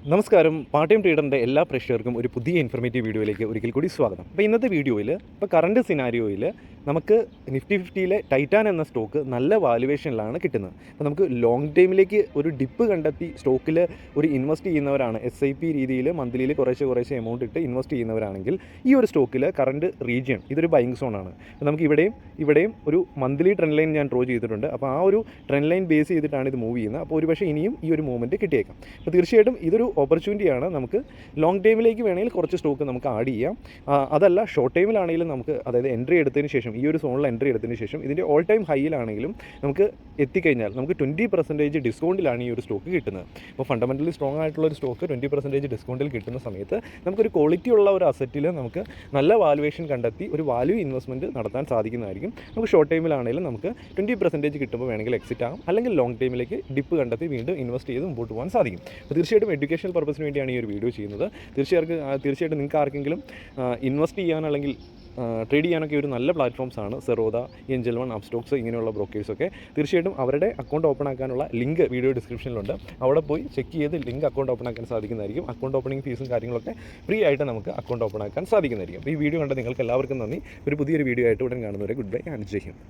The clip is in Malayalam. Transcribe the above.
നമസ്കാരം. പാർട്ട് ടൈം ട്രേഡറിൻ്റെ എല്ലാ പ്രേക്ഷകർക്കും ഒരു പുതിയ ഇൻഫർമേറ്റീവ് വീഡിയോയിലേക്ക് ഒരിക്കൽ കൂടി സ്വാഗതം. അപ്പോൾ ഇന്നത്തെ വീഡിയോയിൽ കറണ്ട് സിനാരിയോയിൽ നമുക്ക് നിഫ്റ്റി 50-ലെ ടൈറ്റാൻ എന്ന സ്റ്റോക്ക് നല്ല വാല്യുവേഷനിലാണ് കിട്ടുന്നത്. അപ്പോൾ നമുക്ക് ലോങ് ടൈമിലേക്ക് ഒരു ഡിപ്പ് കണ്ടെത്തി സ്റ്റോക്കിൽ ഒരു ഇൻവെസ്റ്റ് ചെയ്യുന്നവരാണ്, SIP രീതിയിൽ മന്ത്ലിയിൽ കുറേശ്ശെ എമൗണ്ട് ഇട്ട് ഇൻവെസ്റ്റ് ചെയ്യുന്നവരാണെങ്കിൽ ഈ ഒരു സ്റ്റോക്കിൽ കറണ്ട് റീജിയൻ ഇതൊരു ബൈങ് സോണാണ്. അപ്പോൾ നമുക്ക് ഇവിടെയും ഒരു മന്ത്ലി ട്രെൻഡ് ലൈൻ ഞാൻ ഡ്രോ ചെയ്തിട്ടുണ്ട്. അപ്പോൾ ആ ഒരു ട്രെൻഡ് ലൈൻ ബേസ് ചെയ്തിട്ടാണ് ഇത് മൂവ് ചെയ്യുന്നത്. അപ്പോൾ ഒരുപക്ഷെ ഇനിയും ഈ ഒരു മൂവ്മെൻറ്റ് കിട്ടിയേക്കാം. അപ്പോൾ തീർച്ചയായിട്ടും ഇതൊരു ഓപ്പർച്യൂണിറ്റിയാണ്. നമുക്ക് ലോങ് ടൈമിലേക്ക് വേണമെങ്കിൽ കുറച്ച് സ്റ്റോക്ക് നമുക്ക് ആഡ് ചെയ്യാം. അതല്ല ഷോർട്ട് ടൈമിലാണെങ്കിലും നമുക്ക്, അതായത് എൻട്രി എടുത്തതിന് ശേഷം, ഈ ഒരു സോണിൽ എൻട്രി എടുത്തതിന് ശേഷം ഇതിൻ്റെ ഓൾ ടൈം ഹൈയിലാണെങ്കിലും നമുക്ക് എത്തിക്കഴിഞ്ഞാൽ നമുക്ക് 20% ഡിസ്കൗണ്ടിലാണ് ഈ ഒരു സ്റ്റോക്ക് കിട്ടുന്നത്. അപ്പോൾ ഫണ്ടമെൻ്റലി സ്ട്രോങ് ആയിട്ടുള്ള ഒരു സ്റ്റോക്ക് 20% ഡിസ്കൗണ്ടിൽ കിട്ടുന്ന സമയത്ത് നമുക്കൊരു ക്വാളിറ്റി ഉള്ള ഒരു അസറ്റിൽ നമുക്ക് നല്ല വാല്യുവേഷൻ കണ്ടെത്തി ഒരു വാല്യൂ ഇൻവെസ്റ്റ്മെൻറ്റ് നടത്താൻ സാധിക്കുന്നതായിരിക്കും. നമുക്ക് ഷോർട്ട് ടൈമിലാണെങ്കിലും നമുക്ക് 20% കിട്ടുമ്പോൾ വേണമെങ്കിൽ എക്സിറ്റ് ആകും, അല്ലെങ്കിൽ ലോങ് ടൈമിലേക്ക് ഡിപ്പ് കണ്ടെത്തി വീണ്ടും ഇൻവെസ്റ്റ് ചെയ്ത് മുമ്പോട്ട് പോകാൻ സാധിക്കും. അപ്പോൾ തീർച്ചയായിട്ടും എഡ്യൂക്കേഷണൽ പർപ്പസിന് വേണ്ടിയാണ് ഈ ഒരു വീഡിയോ ചെയ്യുന്നത്. തീർച്ചയായിട്ടും നിങ്ങൾക്ക് ആർക്കെങ്കിലും ഇൻവെസ്റ്റ് ചെയ്യാൻ അല്ലെങ്കിൽ ട്രേഡ് ചെയ്യാനൊക്കെ ഒരു നല്ല പ്ലാറ്റ്ഫോംസാണ് സെറോദ, Angel One, അപ്സ്റ്റോക്സ്, ഇങ്ങനെയുള്ള ബ്രോക്കേഴ്സൊക്കെ. തീർച്ചയായിട്ടും അവരുടെ അക്കൗണ്ട് ഓപ്പൺ ആക്കാനുള്ള ലിങ്ക് വീഡിയോ ഡിസ്ക്രിപ്ഷനിലുണ്ട്. അവിടെ പോയി ചെക്ക് ചെയ്ത് ലിങ്ക് അക്കൗണ്ട് ഓപ്പൺ ആക്കാൻ സാധിക്കുന്നതായിരിക്കും. അക്കൗണ്ട് ഓപ്പണിംഗ് ഫീസും കാര്യങ്ങളൊക്കെ ഫ്രീ ആയിട്ട് നമുക്ക് അക്കൗണ്ട് ഓപ്പൺ ആക്കാൻ സാധിക്കുന്നതായിരിക്കും. അപ്പോൾ ഈ വീഡിയോ കണ്ട നിങ്ങൾക്ക് എല്ലാവർക്കും നന്ദി. ഒരു പുതിയൊരു വീഡിയോ ആയിട്ട് ഉടൻ കാണുന്നവരെ good bye and Jai Hind.